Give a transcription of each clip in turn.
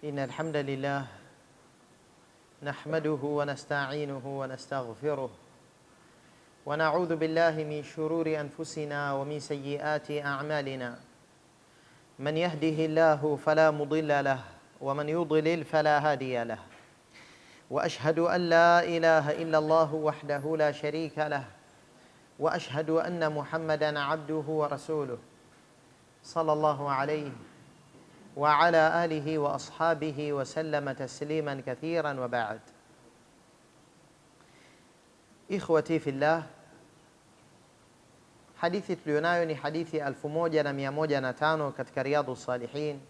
إن الحمد لله نحمده ونستعينه ونستغفره ونعوذ بالله من شرور أنفسنا ومن سيئات أعمالنا. من يهده الله فلا مضل له ومن يضلل فلا هادي له. وأشهد أن لا إله إلا الله وحده لا شريك له وأشهد أن محمدًا عبده ورسوله صلى الله عليه وعلى آله وأصحابه وسلم تسليما كثيرا وبعد. Ikhwati fillah, hadithi tulionayo ni hadithi 1105 katika Riyadhus Salihin,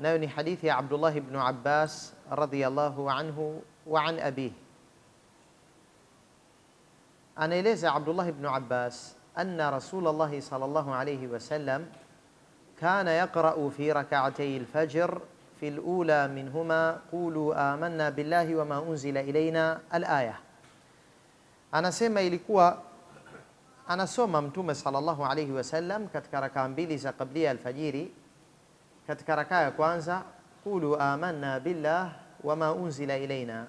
nayo ni hadithi ya Abdullah ibn Abbas radhiyallahu anhu wa an abih. Anaeleza Abdullah ibn Abbas anna Rasulullah sallallahu alayhi wasallam كان يقرأ في ركعتي الفجر في الأولى منهما قولوا آمنا بالله وما أنزل إلينا الآية. Anasema ilikuwa anasoma Mtume sallallahu alayhi wasallam katika rakaa mbili za kabla alfajiri. Katika rakaa ya kwanza qulu amanna billah wama unzila ilaina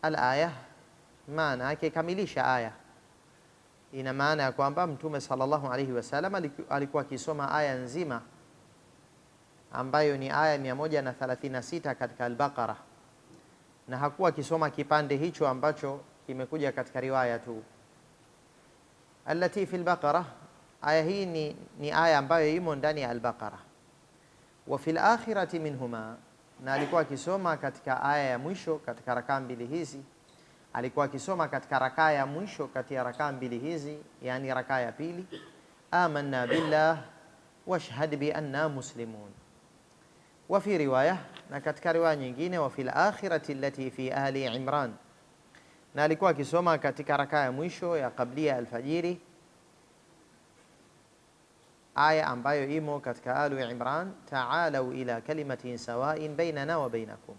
alaya, maana yake kamilisha aya. Ina maana ya kwamba Mtume sallallahu alayhi wasallam alikuwa akisoma aya nzima ambayo ni aya 136 katika Al-Baqara, na hakuwa akisoma kipande hicho ambacho kimekuja katika riwaya tu. Allati fi al-Baqara, aya hii ni aya ambayo imo ndani ya Al-Baqara. Wa fil akhirati minhuma, na alikuwa akisoma katika aya ya mwisho katika rakaa mbili hizi. Alikuwa akisoma katika rakaa ya mwisho kati ya rakaa mbili hizi, yani rakaa ya pili, amanna billah washhad bi anna muslimun. Wa fi riwaya, na katika riwaya nyingine, wa fil akhirati allati fi ahli Imran, na alikuwa akisoma katika rakaa ya mwisho ya qablia alfajiri aya ambayo imo katika Alu Imran, ta'alau ila kalimatin sawa'in bainana wa bainakum.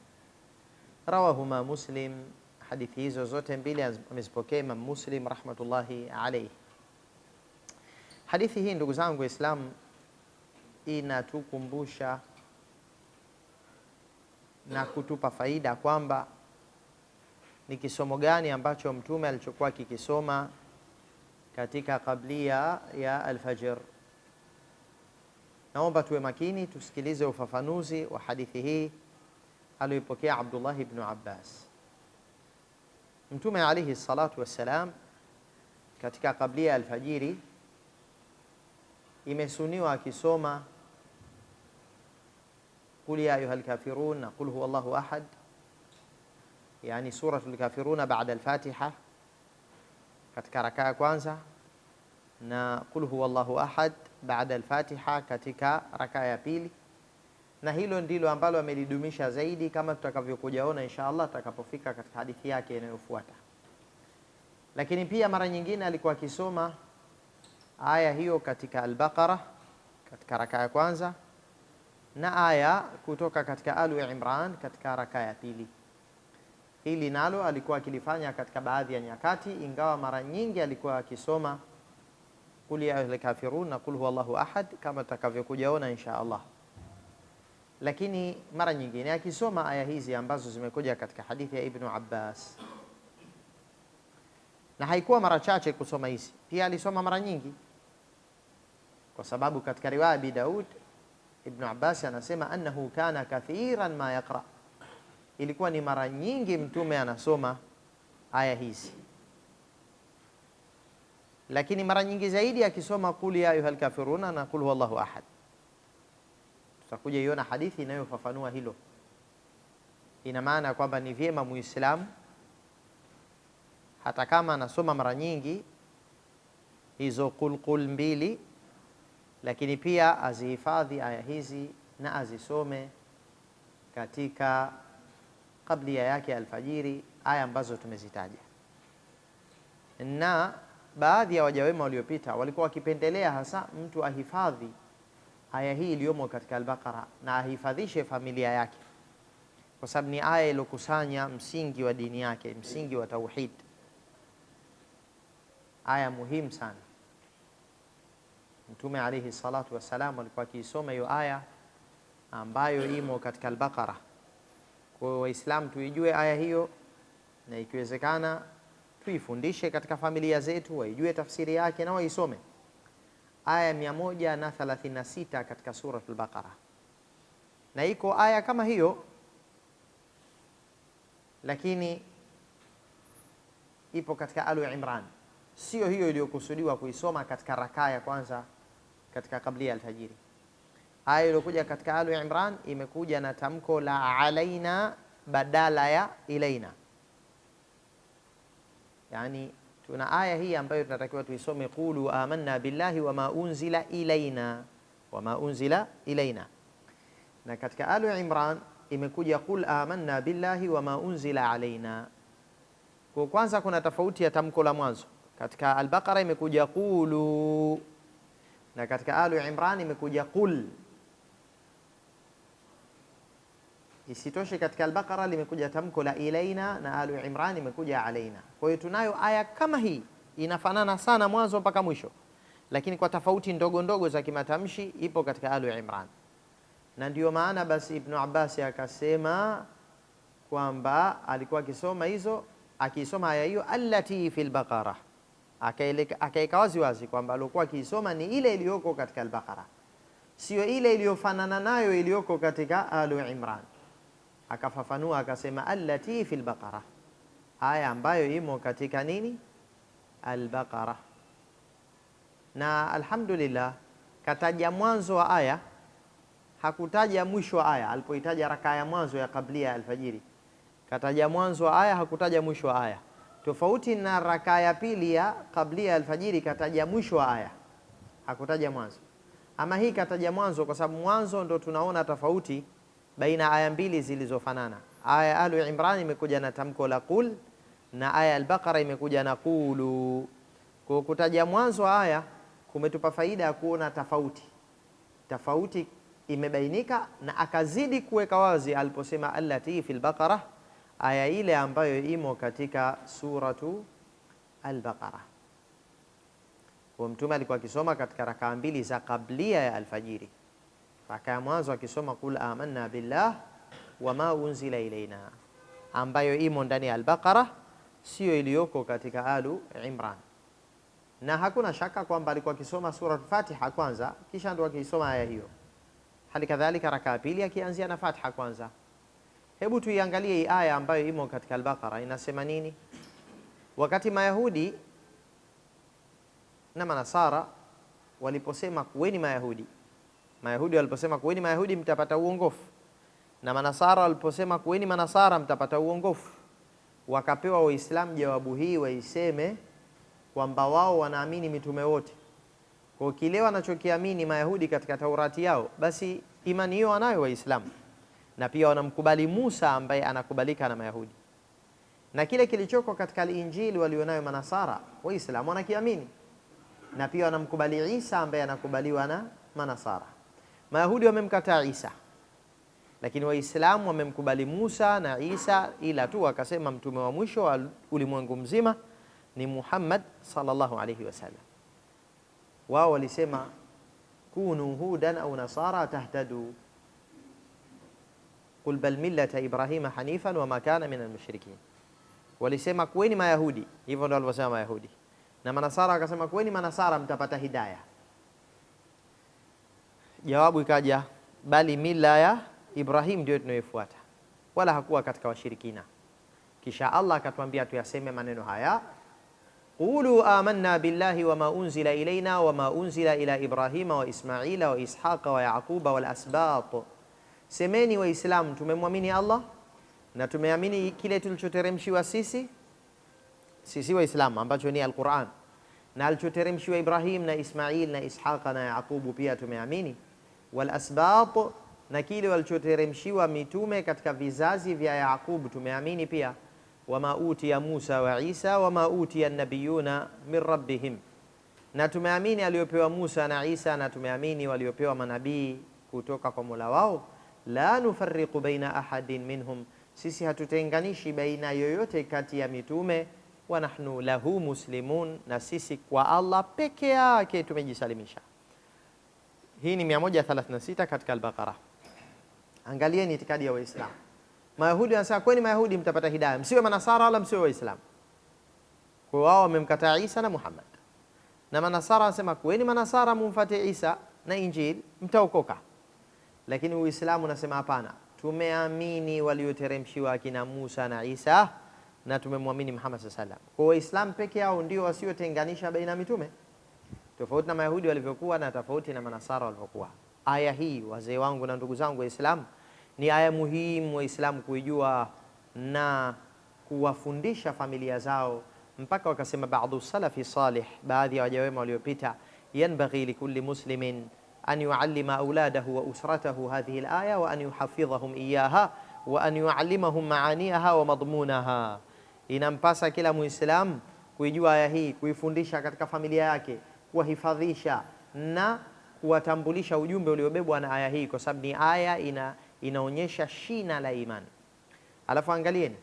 Rawahuma Muslim. Hadithi hizo zote mbili amezipokea Imam Muslim rahmatullahi alayhi. Hadithi hii, ndugu zangu Waislamu, inatukumbusha na kutupa faida kwamba ni kisomo gani ambacho Mtume alichokuwa kikisoma katika kablia ya alfajr. Naomba tuwe makini, tusikilize ufafanuzi wa hadithi hii aliyopokea Abdullah ibn Abbas. Mtume alayhi salatu wassalam katika kablia ya alfajiri imesuniwa akisoma qul ya ayyuhal kafirun na qul huwallahu ahad, yani suratul kafirun baada al-Fatiha katika rakaa ya kwanza, na qul huwallahu ahad baada al-Fatiha katika rakaa ya pili. Na hilo ndilo ambalo amelidumisha zaidi, kama tutakavyokujaona inshallah tutakapofika katika hadithi yake inayofuata. Lakini pia mara nyingine alikuwa akisoma aya hiyo katika Al-Baqara katika rakaa ya kwanza, na aya kutoka katika Alu Imran katika rakaa ya pili. Hili nalo alikuwa akilifanya katika baadhi ya nyakati, ingawa mara nyingi alikuwa akisoma qul ya ayyuhal kafirun na qul huwallahu ahad kama tutakavyokujaona inshallah. Lakini mara nyingine akisoma aya hizi ambazo zimekuja katika hadithi ya Ibn Abbas, na haikuwa mara chache kusoma hizi, pia alisoma mara nyingi, kwa sababu katika riwaya Abi Daud Ibn Abbas anasema annahu kana kathiran ma yaqra, ilikuwa ni mara nyingi Mtume anasoma aya hizi, lakini mara nyingi zaidi akisoma qul ya ayyuhal kafiruna na qul huwallahu ahad. Tutakuja iona hadithi inayofafanua hilo. Ina maana kwamba ni vyema Muislamu hata kama anasoma mara nyingi hizo qul mbili, lakini pia azihifadhi aya hizi na azisome katika kabla yake ya alfajiri, aya ambazo tumezitaja. Na baadhi ya wajawema waliopita walikuwa wakipendelea hasa mtu ahifadhi aya hii iliyomo katika Al-Baqara na ahifadhishe familia yake, kwa sababu ni aya iliyokusanya msingi wa dini yake, msingi wa tauhid, aya muhimu sana. Mtume alayhi salatu wassalam alikuwa akisoma hiyo aya ambayo imo katika Al-Baqara. Kwa hiyo Waislamu tuijue aya hiyo, na ikiwezekana tuifundishe katika familia zetu, waijue tafsiri yake na waisome. Aya 136 katika suratul Baqara, na iko aya kama hiyo lakini ipo katika Alu Imran, sio hiyo iliyokusudiwa kuisoma katika rakaa ya kwanza katika kabla ya alfajiri. Aya iliyokuja katika Alu Imran imekuja na tamko la alaina badala ya ilaina. Yani tuna aya hii ambayo tunatakiwa tuisome, qulu amanna billahi wama unzila ilaina, wama unzila ilaina. Na katika Alu Imran imekuja qul amanna billahi wama unzila alaina. Kwa kwanza kuna tofauti ya tamko la mwanzo. Katika Al-Baqara imekuja qulu, na katika Alu Imran imekuja qul. Isitoshe katika Al-Baqara limekuja tamko la ilaina na Alu Imran imekuja alaina. Kwa hiyo tunayo aya kama hii inafanana sana mwanzo mpaka mwisho, lakini kwa tofauti ndogo ndogo za kimatamshi ipo katika Alu Imran. Na ndio maana basi Ibn Abbas akasema kwamba alikuwa akisoma hizo, akisoma aya hiyo allati fil Baqara, akaeka wazi wazi kwamba alikuwa akisoma ni ile iliyoko katika Al-Baqara, sio ile iliyofanana nayo iliyoko katika Alu Imran. Akafafanua akasema allati fil Baqara, aya ambayo imo katika nini? Al-Baqara. Na alhamdulillah kataja mwanzo wa aya, hakutaja mwisho wa aya. Alipoitaja rakaa ya mwanzo ya kablia ya alfajiri, kataja mwanzo wa aya, hakutaja mwisho wa aya, tofauti na rakaa ya pili ya kablia ya alfajiri, kataja mwisho wa aya, hakutaja mwanzo. Ama hii kataja mwanzo kwa sababu mwanzo ndo tunaona tofauti baina aya mbili zilizofanana. Aya Alu Imran imekuja na tamko la qul, na aya Al-Baqara imekuja na qulu. Kwa kutaja mwanzo wa aya kumetupa faida ya kuona tofauti imebainika, na akazidi kuweka wazi aliposema allati fil Baqara, aya ile ambayo imo katika suratu Al-Baqara. Kwa Mtume alikuwa akisoma katika rakaa mbili za kablia ya alfajiri. Rakaa ya mwanzo akisoma qul amanna billah wama unzila ilaina, ambayo imo ndani ya Al-Baqara, sio iliyoko katika Alu Imran. Na hakuna shaka kwamba alikuwa akisoma sura Fatiha kwanza kisha ndo akisoma aya hiyo. Hali kadhalika rakaa pili akianzia na Fatiha kwanza. Hebu tuiangalie hii aya ambayo imo katika Al-Baqara inasema nini? Wakati Mayahudi na Manasara waliposema kuweni Mayahudi, Mayahudi waliposema kuweni Mayahudi mtapata uongofu, na Manasara waliposema kuweni Manasara mtapata uongofu, wakapewa Waislamu jawabu hii waiseme kwamba wao wanaamini mitume wote. Kwa kile wanachokiamini Mayahudi katika Taurati yao, basi imani hiyo wanayo Waislamu, na pia wanamkubali Musa ambaye anakubalika na Mayahudi, na kile kilichoko katika Al-Injili walionayo Manasara Waislamu wanakiamini, na pia wanamkubali Isa ambaye anakubaliwa na Manasara. Mayahudi wamemkataa Isa, lakini Waislamu wamemkubali Musa na Isa, ila tu wakasema mtume wa mwisho wa ulimwengu mzima ni Muhammad sallallahu alayhi wasallam. Wao walisema kunu hudan au nasara tahtadu, qul bal millata Ibrahima hanifan wama kana minal mushrikin. Walisema kuweni Mayahudi, hivyo ndio walivyosema Mayahudi, na Manasara wakasema kuweni Manasara mtapata hidayah. Jawabu ikaja bali mila ya Ibrahim ndio tunayofuata, wala hakuwa katika washirikina. Kisha Allah akatuambia tuyaseme maneno haya, qulu amanna billahi wama unzila ilaina wama unzila ila Ibrahima wa Ismaila wa Ishaqa wa Yaquba wal asbat. Semeni Waislamu tumemwamini Allah na tumeamini kile tulichoteremshiwa sisi Waislamu ambacho ni Al-Qur'an, na alichoteremshiwa Ibrahim na Ismail na Ishaqa na Yaqubu pia tumeamini, wal asbat, na kile walichoteremshiwa mitume katika vizazi vya Yaqub tumeamini pia, wama utiya Musa wa Isa wama utiya nabiyuna min rabbihim, na tumeamini aliyopewa Musa na Isa, na tumeamini waliopewa manabii kutoka kwa Mola wao. La nufarriqu baina ahadin minhum, sisi hatutenganishi baina yoyote kati ya mitume. Wa nahnu lahu muslimun, na sisi kwa Allah peke yake tumejisalimisha. Hii ni 136 katika Al-Baqara. Angalieni itikadi ya Waislamu. Mayahudi wanasema kweni Mayahudi mtapata hidayah, msiwe manasara wala msiwe Waislamu. Kwa wao wamemkataa Isa na Muhammad. Na manasara wanasema kweni manasara mumfuate Isa na Injili mtaokoka. Lakini Uislamu unasema hapana, tumeamini walioteremshiwa akina Musa na Isa na tumemwamini Muhammad sallallahu alaihi wasallam. Kwa Waislamu peke yao ndio wasiotenganisha baina mitume, tofauti na Mayahudi walivyokuwa na tofauti na manasara walivyokuwa. Aya hii wazee wangu na ndugu zangu Waislamu ni aya muhimu Waislamu kuijua na kuwafundisha familia zao, mpaka wakasema baadhi salafi salih, baadhi ya waja wema waliopita, yanbaghi likulli muslimin an yuallima auladahu wa usratahu hadhihi alaya wa an yuhafidhahum iyaha wa an yuallimahum maaniha wa madmunaha. Inampasa kila Muislamu kuijua aya hii, kuifundisha katika familia yake, kuwahifadhisha na kuwatambulisha ujumbe uliobebwa na aya hii, kwa sababu ni aya inaonyesha shina la imani. Alafu angalieni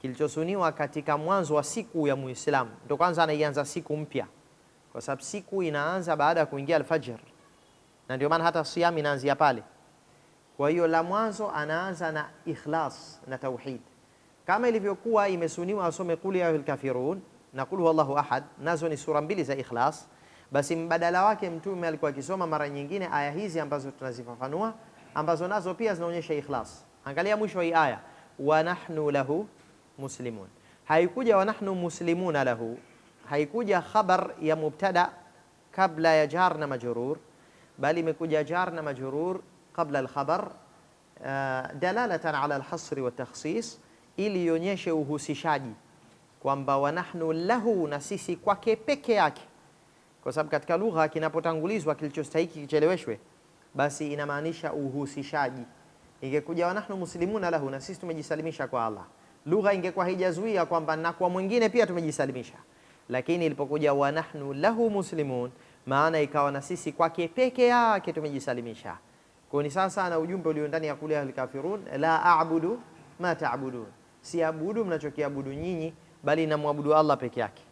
kilichosuniwa katika mwanzo wa siku ya Muislamu, ndio kwanza anaianza siku mpya, kwa sababu siku inaanza baada ya kuingia alfajr, na ndio maana hata siyam inaanzia pale. Kwa hiyo la mwanzo anaanza na ikhlas na tauhid, kama ilivyokuwa imesuniwa asome qul ya ayyuhal kafirun na qul huwallahu ahad, nazo ni sura mbili za ikhlas. Basi mbadala wake Mtume alikuwa akisoma mara nyingine aya hizi ambazo tunazifafanua, ambazo nazo pia zinaonyesha ikhlas. Angalia mwisho wa hii aya, wa nahnu lahu muslimun. Haikuja wa nahnu muslimuna lahu, haikuja khabar ya mubtada kabla ya jar na majrur, bali imekuja jar na majrur qabla al-khabar, dalalatan ala al-hasr wa takhsis, ili ionyeshe uhusishaji kwamba wa nahnu lahu, na sisi kwake peke yake. Kwa sababu katika lugha kinapotangulizwa kilichostahiki kicheleweshwe, basi inamaanisha uhusishaji. Ingekuja wa nahnu muslimuna lahu, na sisi tumejisalimisha kwa Allah, lugha ingekuwa haijazuia kwamba na kwa mwingine pia tumejisalimisha. Lakini ilipokuja wa nahnu lahu muslimun, maana ikawa na sisi kwake peke yake tumejisalimisha. Kwa ni sasa na ujumbe ulio ndani ya qul ya ayyuhal kafirun la a'budu ma ta'budun, siabudu mnachokiabudu nyinyi, bali namwabudu Allah peke yake.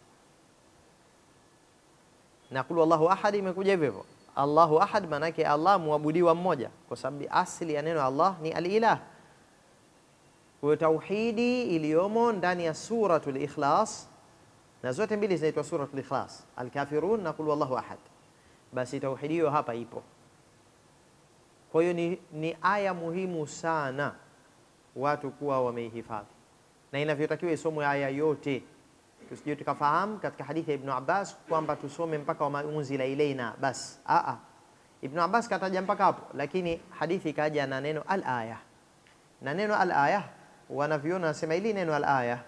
Na qul wallahu ahad imekuja hivyo. Allahu ahad maana yake Allah muabudiwa mmoja, kwa sababu asili ya neno Allah ni al-ilah. Kwa tauhidi iliyomo ndani ya suratul Ikhlas, na zote mbili zinaitwa suratul Ikhlas, al-kafirun na qul wallahu ahad, basi tauhidi hiyo hapa ipo. Kwa hiyo ni aya muhimu sana watu kuwa wameihifadhi, na inavyotakiwa isomwe aya yote. Tusije tukafahamu katika hadithi ya Ibn Abbas kwamba tusome mpaka wa unzila ilaina bas. Ibn Abbas kataja mpaka hapo, lakini hadithi ikaja na neno al-aya. Na neno al-aya wanaviona nasema ili neno al-aya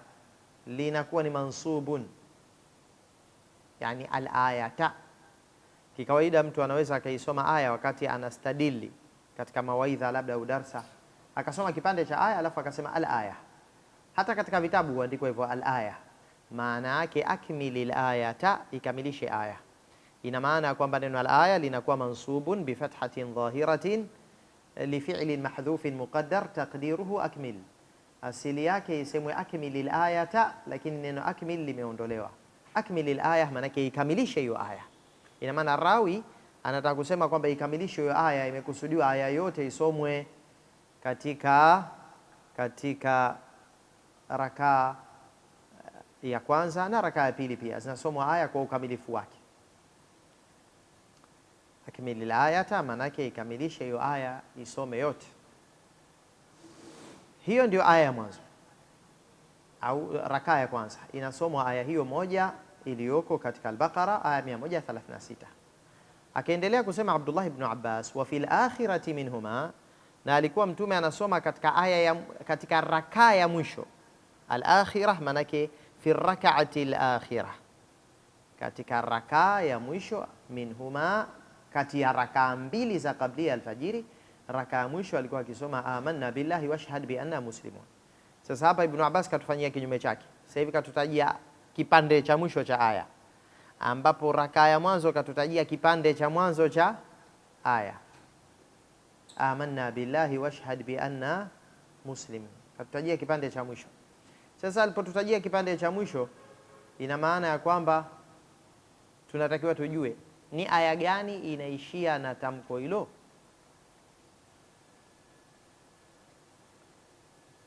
linakuwa ni mansubun, yani al-ayata. Kikawaida mtu anaweza akaisoma aya wakati anastadili katika mawaidha labda au darsa, akasoma kipande cha aya alafu akasema al-aya. Hata katika vitabu huandikwa hivyo al-aya, maana yake akmilil ayata, ikamilishe aya. Ina maana kwamba neno al-aya linakuwa mansubun bi fathatin dhahiratin li fi'lin mahdhufin muqaddar taqdiruhu akmil. Asili yake isemwe akmilil ayata, lakini neno akmil limeondolewa. Akmilil aya maana yake ikamilishe hiyo aya. Ina maana rawi anataka kusema kwamba ikamilishe hiyo aya, imekusudiwa aya yote isomwe katika rakaa ya kwanza na rakaa ya pili, pia zinasomwa aya kwa ukamilifu wake. Akmilil ayata maana yake ikamilishe hiyo aya, isome yote. Hiyo ndio aya ya mwanzo au rakaa ya kwanza, inasomwa aya hiyo moja iliyoko katika Al-Baqara aya 136. Akaendelea kusema Abdullah ibn Abbas, wa fil akhirati minhuma, na alikuwa Mtume anasoma katika aya katika rakaa ya mwisho. Al-akhirah manake fi rak'ati al-akhirah, katika rakaa ya mwisho. Minhuma, kati ya rakaa mbili za kabla alfajiri, rakaa ya mwisho alikuwa akisoma amanna billahi washhad bi anna muslimun. Sasa hapa Ibn Abbas katufanyia kinyume chake. Sasa hivi katutajia kipande cha mwisho cha aya, ambapo rakaa ya mwanzo katutajia kipande cha mwanzo cha aya, amanna billahi washhad bi anna muslimun, katutajia kipande cha mwisho. Sasa alipotutajia kipande cha mwisho, ina maana ya kwamba tunatakiwa tujue ni aya gani inaishia na tamko hilo.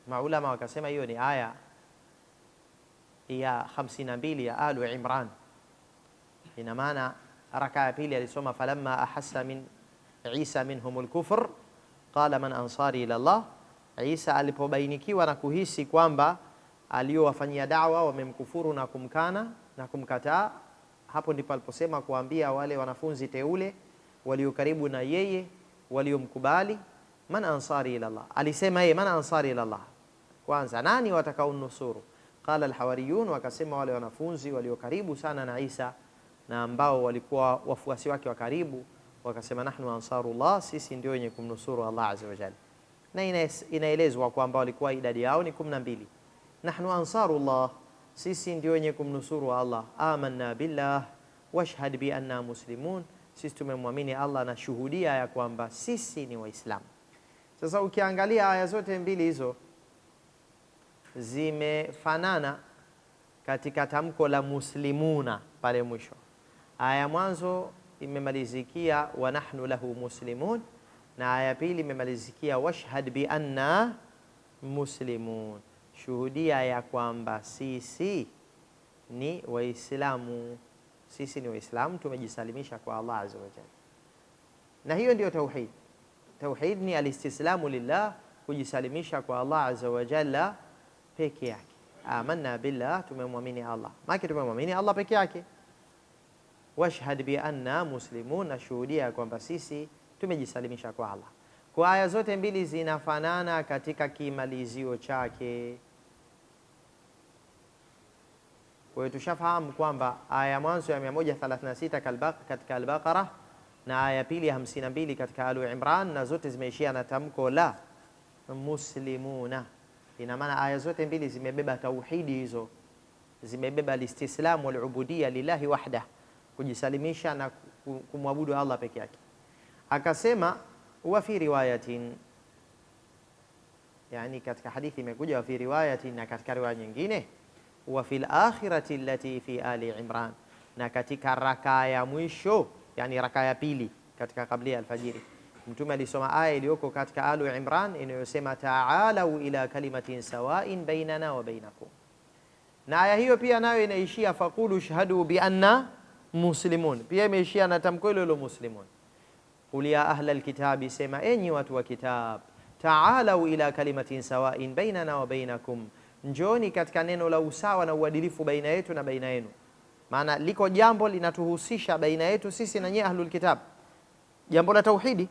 Maulama wakasema hiyo ni aya ya 52 ya Alu Imran. Ina maana raka ya pili alisoma falamma ahassa min Isa minhumul kufr qala man ansari ila Allah. Isa alipobainikiwa na kuhisi kwamba aliowafanyia da'wa wamemkufuru na kumkana na kumkataa, hapo ndipo aliposema kuambia wale wanafunzi teule walio karibu na yeye waliomkubali, man ansari ila Allah. Alisema yeye man ansari ila Allah, kwanza nani watakaonusuru? Qala alhawariyun, wakasema wale wanafunzi walio karibu sana na Isa na ambao walikuwa wafuasi wake wa karibu, wakasema nahnu ansarullah, sisi ndio wenye kumnusuru Allah azza wa jalla. Na inaelezwa kwamba walikuwa idadi yao ni 12. Nahnu ansarullah, sisi ndio wenye kumnusuru Allah. Amanna billah washhad bi anna muslimun, sisi tumemwamini Allah na shuhudia ya kwamba sisi ni Waislamu. Sasa ukiangalia aya zote mbili hizo zimefanana katika tamko la muslimuna pale mwisho. Aya mwanzo imemalizikia wa nahnu lahu muslimun, na aya pili imemalizikia washhad bi anna muslimun, shuhudia ya kwamba sisi ni Waislamu. Sisi ni Waislamu, tumejisalimisha kwa Allah azza wa jalla. Na hiyo ndio tauhid. Tauhid ni alistislamu lillah, kujisalimisha kwa Allah azza wa jalla peke yake. Amanna billah, tumemwamini Allah. Maana tumemwamini Allah peke yake. Washhad bi anna muslimun, na shuhudia kwamba sisi tumejisalimisha kwa Allah. Kwa aya zote mbili zinafanana katika kimalizio chake. Kwa hiyo tushafahamu kwamba aya ya mwanzo ya 136 katika Al-Baqara na aya pili ya 52 katika Alu Imran, na zote zimeishia na tamko la muslimuna. Ina maana aya zote mbili zimebeba tauhidi hizo, zimebeba al-istislam wal ubudiyya lillahi wahda, kujisalimisha na kumwabudu Allah peke yake. Akasema wa fi riwayatin, yani katika hadithi imekuja wa fi riwayatin, na katika riwaya nyingine wa fil akhirati allati fi Ali Imran, na katika raka ya mwisho, yani raka ya pili katika kabla ya alfajiri, Mtume alisoma aya iliyoko katika Alu Imran inayosema ta'alau ila kalimatin sawa'in bainana wa bainakum. Na aya hiyo pia nayo inaishia faqulu shahadu bi anna muslimun, pia imeishia na tamko hilo hilo muslimun. Qul ya ahla alkitabi, sema enyi watu wa kitab, ta'alau ila kalimatin sawa'in bainana wa bainakum, njoni katika neno la usawa na uadilifu baina yetu na baina yenu. Maana liko jambo linatuhusisha baina yetu sisi na nyinyi ahlul kitab, jambo la tauhidi.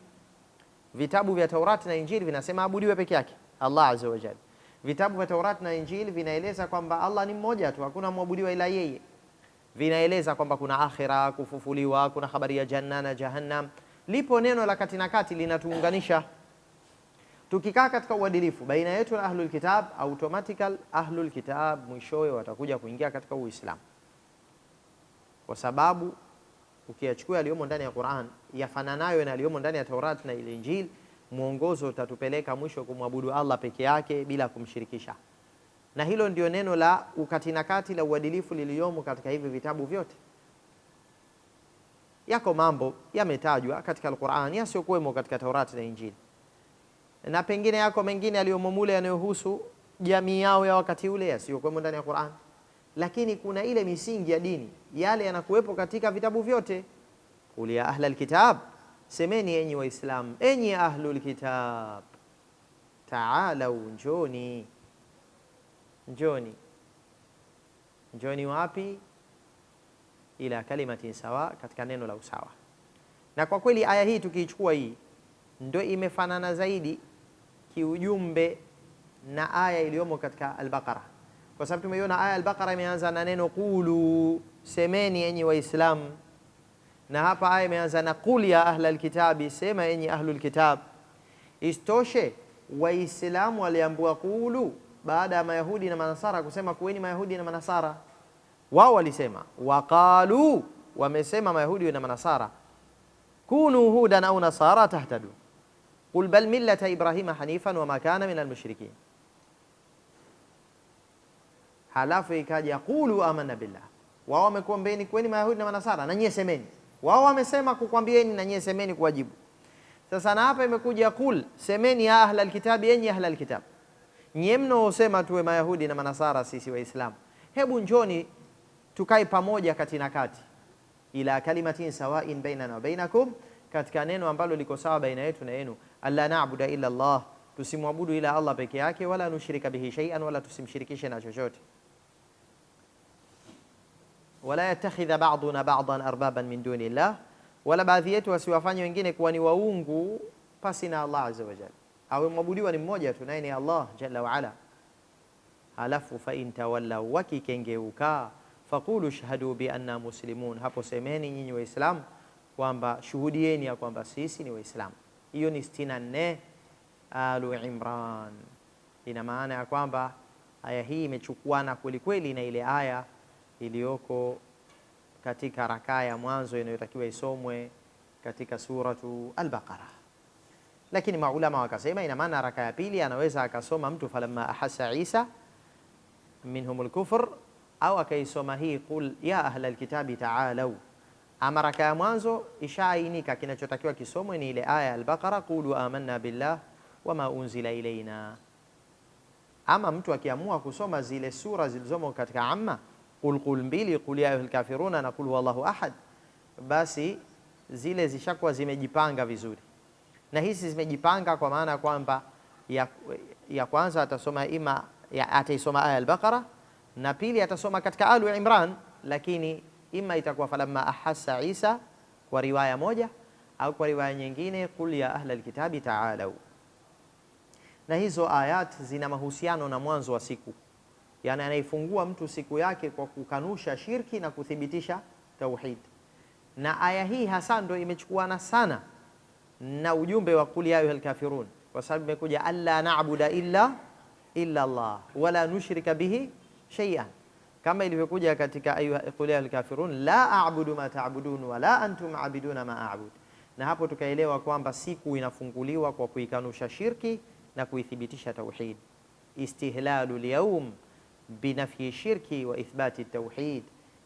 Vitabu vya Taurati na Injili vinasema abudiwe peke yake Allah azza wa jalla. Vitabu vya Taurati na Injili vinaeleza kwamba Allah ni mmoja tu, hakuna mwabudiwa ila yeye. Vinaeleza kwamba kuna akhira, kufufuliwa, kuna habari ya janna na jahannam. Lipo neno la kati na kati linatuunganisha. Tukikaa katika uadilifu baina yetu na ahlul kitab, automatically ahlul kitab mwishowe watakuja kuingia katika Uislamu, kwa sababu ukiyachukua yaliyomo ndani ya Qur'an yafananayo na yaliyomo ndani ya Taurat na Injili, mwongozo utatupeleka mwisho kumwabudu Allah peke yake bila kumshirikisha. Na hilo ndio neno la ukati na kati la uadilifu liliyomo katika hivi vitabu vyote. Yako mambo yametajwa katika Al-Qur'an yasiyokuwemo katika Taurat na Injili, na pengine yako mengine yaliyomo mule yanayohusu jamii yao ya wakati ule yasiyokuwemo ndani ya Qur'an, lakini kuna ile misingi ya dini yale yanakuwepo katika vitabu vyote. Qul ya ahla alkitab, semeni enyi Waislamu, enyi ahlul kitab, ta'alau, njoni. Njoni wapi? Ila kalimatin sawa, katika neno la usawa. Na kwa kweli aya hii tukiichukua, hii ndio imefanana zaidi kiujumbe na aya iliyomo katika Al-Baqara, kwa sababu tumeiona aya Al-Baqara imeanza na neno qulu, semeni enyi Waislamu, na hapa aya imeanza na qul ya ahla alkitabi, sema enyi ahlul kitab. Istoshe Waislamu waliambiwa qulu baada ya Mayahudi na Manasara kusema kuweni Mayahudi na Manasara. Wao walisema waqalu, wamesema Mayahudi na Manasara, kunu hudan au nasara tahtadu qul bal millata Ibrahima hanifan wama kana minal mushrikin. Halafu ikaja qulu amanna billah. Wao wamekuambieni kweni Mayahudi na Manasara na nyie semeni. Wao wamesema kukwambieni na nyie semeni kuwajibu. Sasa na hapa imekuja qul, semeni ya ahla alkitabi, enyi ahla alkitab. nyie mnaosema tuwe Mayahudi na Manasara sisi Waislamu, hebu njoni tukae pamoja kati na kati, ila kalimatin sawain bainana wa bainakum, katika neno ambalo liko sawa baina yetu na yenu, alla na'budu illa Allah, tusimwabudu ila Allah peke yake, wala nushrika bihi shay'an, wala tusimshirikishe na chochote, wala yattakhidha ba'duna ba'dan arbaban min duni Allah, wala baadhi yetu wasiwafanye wengine kuwa ni waungu pasi na Allah azza wa jalla, awe mwabudiwa ni mmoja tu, naye ni Allah jalla wa ala. Halafu fa in tawallaw, wakikengeuka, faqulu shahadu bi anna muslimun, hapo semeni nyinyi Waislamu kwamba shuhudieni ya kwamba sisi ni Waislamu. Hiyo ni 64 Alu Imran. Ina maana ya kwamba aya hii imechukuana kweli kweli na ile aya iliyoko katika rakaa ya mwanzo inayotakiwa isomwe katika suratu Al-Baqara. Lakini maulama wakasema ina maana rakaa ya pili anaweza akasoma mtu falamma ahassa Isa minhumul kufr, au akaisoma hii qul ya ahla alkitabi ta'alu. Ama rakaa ya mwanzo ishaainika kinachotakiwa kisomwe ni ile aya Al-Baqara, qulu amanna billah wama unzila ilaina. Ama mtu akiamua kusoma zile sura zilizomo katika amma, qul mbili, qul ya ayyuhal kafiruna na qul huwallahu ahad, basi zile zishakuwa zimejipanga vizuri. Na hizi zimejipanga kwa maana kwamba ya kwanza atasoma ataisoma aya Al-Baqara, na pili atasoma katika Alu Imran, lakini ima itakuwa falamma ahassa Isa kwa riwaya moja, au kwa riwaya nyingine qul ya ahla alkitabi ta'alu. Na hizo ayat zina mahusiano na mwanzo wa siku, yani anaifungua mtu siku yake kwa kukanusha shirki na kuthibitisha tauhid. Na aya hii hasa ndio imechukuana sana na ujumbe wa qul ya ayyuhal kafirun, kwa sababu imekuja alla na'budu illa Allah wala nushrika bihi shay'an, kama ilivyokuja katika qul ya ayyuhal kafirun la a'budu ma ta'budun wala antum 'abiduna ma a'bud. Na hapo tukaelewa kwamba siku inafunguliwa kwa kuikanusha shirki na kuithibitisha tauhid. Istihlalu al-yawm binafyi shirki wa ithbati tauhid,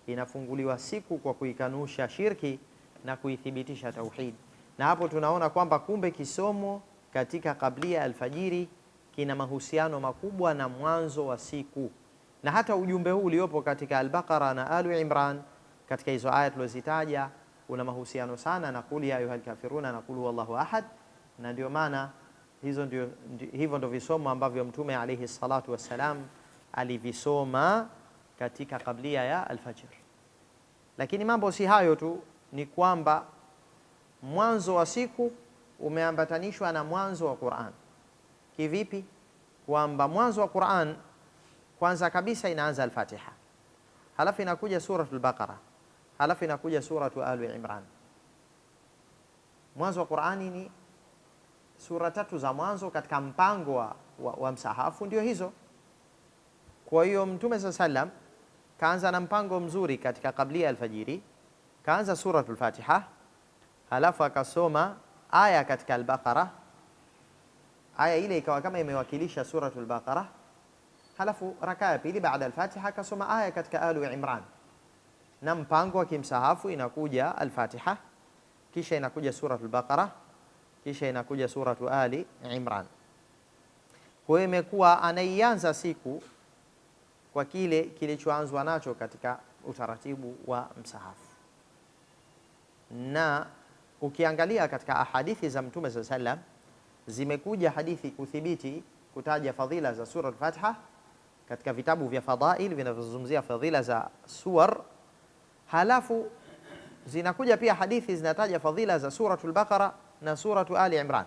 inafunguliwa siku kwa kuikanusha shirki na kuithibitisha tauhid. Na hapo tunaona kwamba kumbe kisomo katika kablia alfajiri kina mahusiano makubwa na mwanzo wa siku, na hata ujumbe huu uliopo katika Al-Baqara na Alu Imran katika hizo aya tulizozitaja una mahusiano sana na qul ya ayyuhal kafiruna na qul huwallahu ahad. Na ndio maana hivyo ndio visomo ambavyo Mtume alayhi salatu wassalam alivisoma katika kablia ya alfajr. Lakini mambo si hayo tu, ni kwamba mwanzo wa siku umeambatanishwa na mwanzo wa Qur'an. Kivipi? Kwamba mwanzo wa Qur'an kwanza kabisa inaanza Al-Fatiha, halafu inakuja suratul Baqara, halafu inakuja suratu Alu Imran. Mwanzo wa Qur'ani ni sura 3 za mwanzo katika mpango wa msahafu, ndio hizo. Kwa hiyo Mtume sallam kaanza na mpango mzuri katika kablia alfajiri, kaanza suratul Fatiha, halafu akasoma aya katika Al-Baqara, aya ile ikawa kama imewakilisha suratul Baqara, halafu rakaa ya pili baada al-Fatiha akasoma aya katika Alu Imran, na mpango wa kimsahafu inakuja Al-Fatiha, kisha inakuja suratul Baqara, kisha inakuja suratu Ali Imran. Kwa hiyo imekuwa anaianza siku kwa kile kilichoanzwa nacho katika utaratibu wa msahafu. Na ukiangalia katika ahadithi za Mtume sallam, zimekuja hadithi kuthibiti kutaja fadhila za sura al-Fatiha katika vitabu vya fadhail vinavyozungumzia fadhila za suwar, halafu zinakuja pia hadithi zinataja fadhila za suratul Baqara na suratu Ali Imran.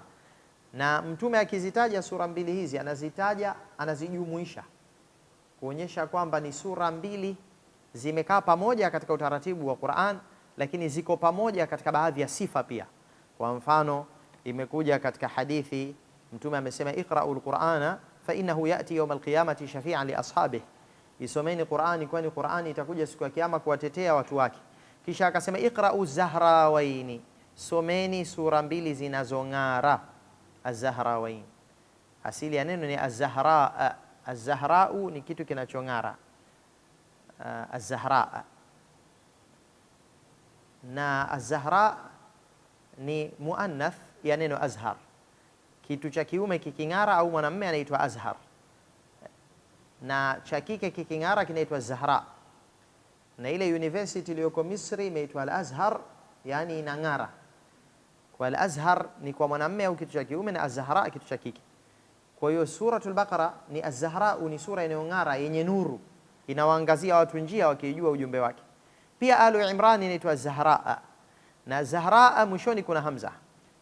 Na Mtume akizitaja sura mbili hizi anazijumuisha kuonyesha kwamba ni sura mbili zimekaa pamoja katika utaratibu wa Qur'an, lakini ziko pamoja katika baadhi ya sifa pia. Kwa mfano, imekuja katika hadithi Mtume amesema iqra'ul Qur'ana fa innahu ya'ti yawm al-qiyamati shafi'an li ashabihi, isomeni Qur'ani kwani Qur'ani itakuja siku ya kiyama kuwatetea watu wake. Kisha akasema iqra'u zahrawaini, someni sura mbili zinazong'ara. Az-zahrawain, asili ya neno ni az-zahra. Az-zahrau ni kitu kinachong'ara, az-zahra. Na az-zahra ni muannath ya neno azhar, kitu cha kiume kiking'ara au mwanamume anaitwa azhar. na cha kike kiking'ara kinaitwa Zahra, na ile university iliyoko Misri imeitwa Al-Azhar, yani inang'ara. Kwa Al-Azhar ni kwa mwanamume au kitu cha kiume, na Az-Zahra kitu cha kike. Kwa hiyo Suratul Baqara ni Az-Zahra, ni sura inayong'ara yenye nuru, inawaangazia watu njia wakijua ujumbe wake. Pia Alu Imran inaitwa Zahra, na Zahra mwishoni kuna hamza,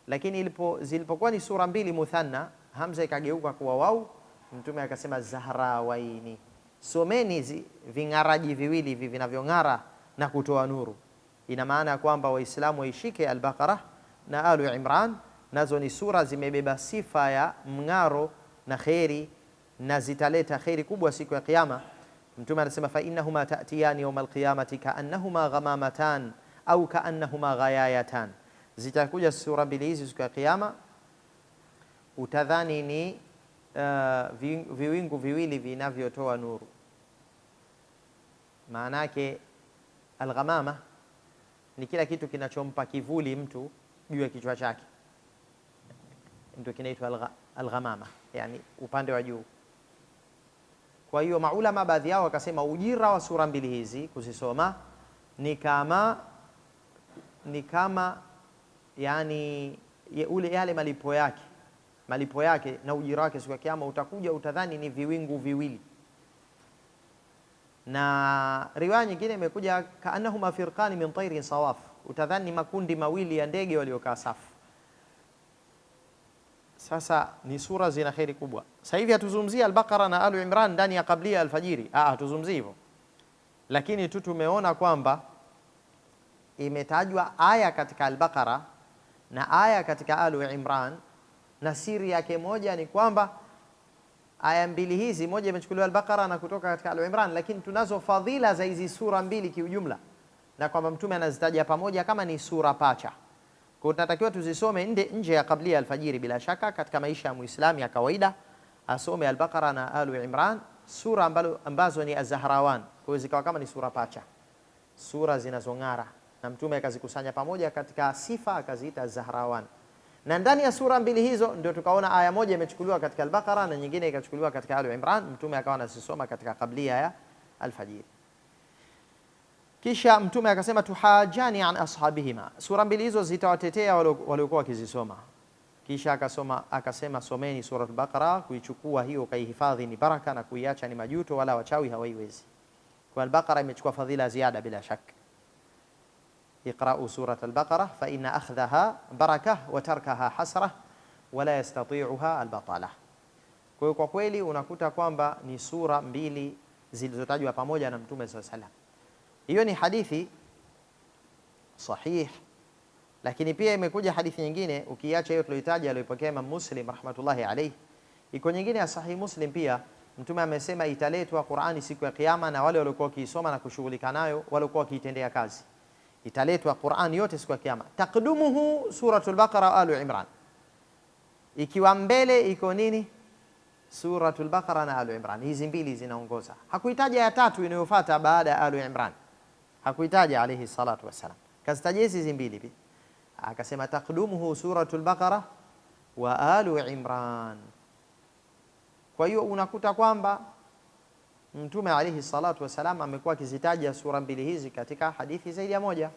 lakini zilipokuwa ni sura mbili muthanna, hamza ikageuka kuwa wau, Mtume akasema Zahrawaini, someni ving'araji viwili hivi vinavyong'ara na kutoa nuru. Ina maana ya kwamba Waislamu waishike Al-Baqara na Alu Imran, nazo ni sura zimebeba sifa ya mng'aro na kheri, na zitaleta kheri kubwa siku ya Kiyama. Mtume anasema fa innahuma ta'tiyani yawm al-qiyamati ka'annahuma ghamamatan au ka'annahuma ghayayatan, zitakuja sura mbili hizi siku ya Kiyama utadhani ni viwingu viwili vinavyotoa nuru. Maana yake al-ghamama ni kila kitu kinachompa kivuli mtu juu ya kichwa chake, ndio kinaitwa al-ghamama, yani upande wa juu. Kwa hiyo maulama baadhi yao wakasema ujira wa sura mbili hizi kuzisoma ni kama yani yale malipo yake na ujira wake siku ya Kiyama utakuja, utadhani ni viwingu viwili. Na riwaya nyingine imekuja kaannahuma firqani min tayrin sawaf, utadhani ni makundi mawili ya ndege waliokaa safu. Sasa ni sura zina kheri kubwa. Sasa hivi hatuzungumzia Al-Baqara na Alu Imran ndani ya kablia alfajiri, hatuzungumzii hivyo, lakini tu tumeona kwamba imetajwa aya katika Al-Baqara na aya katika Alu Imran, na siri yake moja ni kwamba aya mbili hizi, moja imechukuliwa Al-Baqara na kutoka katika Alu Imran, lakini tunazo fadhila za hizi sura mbili kiujumla, na kwamba Mtume anazitaja pamoja kama ni sura pacha. Kwa tunatakiwa tuzisome nje ya kablia alfajiri. Bila shaka katika maisha ya Muislamu ya kawaida asome Al-Baqara na Alu Imran, sura ambazo ni Az-Zahrawan, kwa hiyo zikawa kama ni sura pacha, sura zinazong'ara, na Mtume akazikusanya pamoja katika sifa akaziita Az-Zahrawan. Na ndani ya sura mbili hizo ndio tukaona aya moja imechukuliwa katika Al-Baqara na nyingine ikachukuliwa katika Alu Imran, Mtume akawa anazisoma katika kablia ya alfajiri. Kisha Mtume akasema tuhajani an ashabihima, sura mbili hizo zitawatetea waliokuwa wakizisoma. Kisha akasema someni suratul Baqara, kuichukua hiyo kaihifadhi ni baraka na kuiacha ni majuto, wala wachawi hawaiwezi. Kwa Al-Baqara imechukua fadhila ziada bila shaka. Iqra'u surat al-Baqara fa inna akhdhaha barakah wa tarkaha hasrah wa la yastati'uha al-batala. Kwa hiyo kwa kweli unakuta kwamba ni sura mbili zilizotajwa pamoja na Mtume sallallahu alaihi wasallam. Hiyo ni hadithi sahih, lakini pia imekuja hadithi nyingine, ukiacha hiyo tuliyotaja aliyopokea Imam Muslim rahmatullahi alayhi, iko nyingine ya Sahih Muslim pia. Mtume amesema italetwa Qur'ani siku ya Kiyama, na wale waliokuwa wakiisoma na kushughulika nayo, waliokuwa wakiitendea kazi, italetwa Qur'ani yote siku ya Kiyama. Taqdumuhu suratul Baqara Alu Imran, ikiwa mbele iko nini? Suratul Baqara na Alu Imran, hizi mbili zinaongoza. Hakuitaja ya tatu inayofuata baada ya Alu Imran, hakuitaja alayhi salatu wassalam, kazitaja hizi mbili. Akasema taqdumuhu suratul Baqara wa Alu Imran. Kwa hiyo unakuta kwamba Mtume alayhi salatu wassalam amekuwa akizitaja sura mbili hizi katika hadithi zaidi ya moja,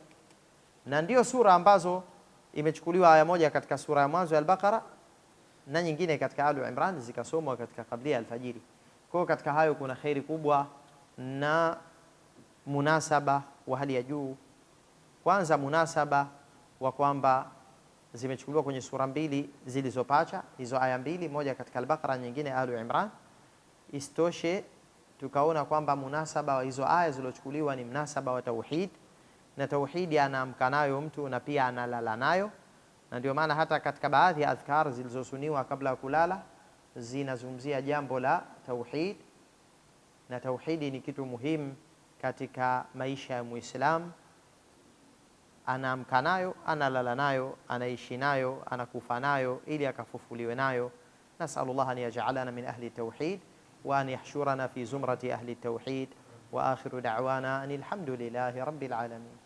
na ndio sura ambazo imechukuliwa aya moja katika sura ya mwanzo ya Al-Baqara na nyingine katika Alu Imran zikasomwa katika kabla alfajiri. Kwa hiyo katika hayo kuna khairi kubwa na munasaba wa hali ya juu. Kwanza munasaba wa kwamba zimechukuliwa kwenye sura mbili zilizopacha, hizo aya mbili, moja katika Al-Baqara nyingine Alu Imran. Istoshe tukaona kwamba munasaba wa hizo aya zilizochukuliwa ni munasaba wa tauhid, na tauhidi anaamka nayo mtu na pia analala nayo, na ndio maana hata katika baadhi ya adhkar zilizosuniwa kabla ya kulala zinazungumzia jambo la tauhid, na tauhidi ni kitu muhimu katika maisha ya Muislamu. Anaamka nayo, analala nayo, anaishi nayo, anakufa nayo ili akafufuliwe nayo. Nasallallahu an yaj'alana min ahli tauhid wa an yahshurana fi zumrati ahli tauhid, wa akhiru da'wana alhamdulillahi rabbil alamin.